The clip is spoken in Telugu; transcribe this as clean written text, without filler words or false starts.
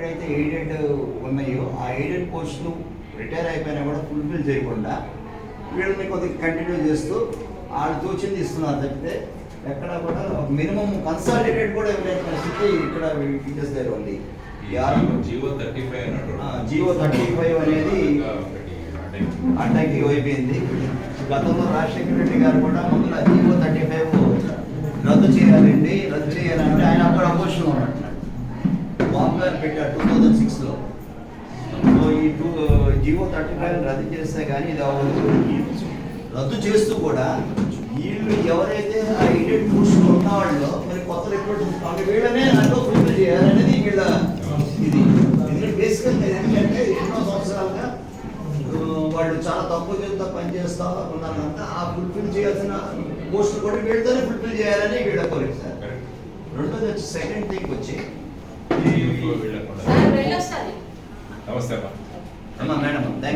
ఎక్కడైతే ఎయిడెడ్ ఉన్నాయో ఆ ఎయిడెడ్ పోస్టులు రిటైర్ అయిపోయినా కూడా ఫుల్ఫిల్ చేయకుండా వీళ్ళని కొద్దిగా కంటిన్యూ చేస్తూ వాళ్ళు తోచింది ఇస్తున్నారు తప్పితే ఎక్కడ కూడా మినిమం కన్సాలిడేటెడ్ కూడా ఇవ్వలేని పరిస్థితి ఇక్కడ టీచర్స్ దగ్గర ఉంది. జియో 35 అనేది అడ్డంకి అయిపోయింది. గతంలో రాజశేఖర రెడ్డి గారు కూడా ముందు జియో 35 రద్దు చేయాలంటే ఆయన అక్కడ అపోజిషన్ ఉన్నట్టున్నాడు. బాబు గారు పెట్టారు 2006లో. సో ఈ జియో 35 రద్దు చేస్తే కానీ ఇది రద్దు చేస్తూ కూడా వీళ్ళు ఎవరైతే ఆ ఎయిడెడ్ పోస్టులు ఉన్న వాళ్ళు మరి కొత్త రిక్రూట్మెంట్ వీళ్ళనే దాంట్లో ఫుల్ఫిల్ చేయాలనేది వీళ్ళ ఇది. ఎందుకంటే బేసికల్గా ఏంటంటే ఎన్నో సంవత్సరాలుగా వాళ్ళు చాలా తక్కువ చేత పనిచేస్తా ఉన్నారంతా ఆ ఫుల్ఫిల్ చేయాల్సిన పోస్టులు కూడా వీళ్ళతోనే ఫుల్ఫిల్ చేయాలని వీళ్ళ కోరిక సార్. రెండోది వచ్చి సెకండ్ థింగ్ వచ్చి నమస్తే అమ్మా. Madam thank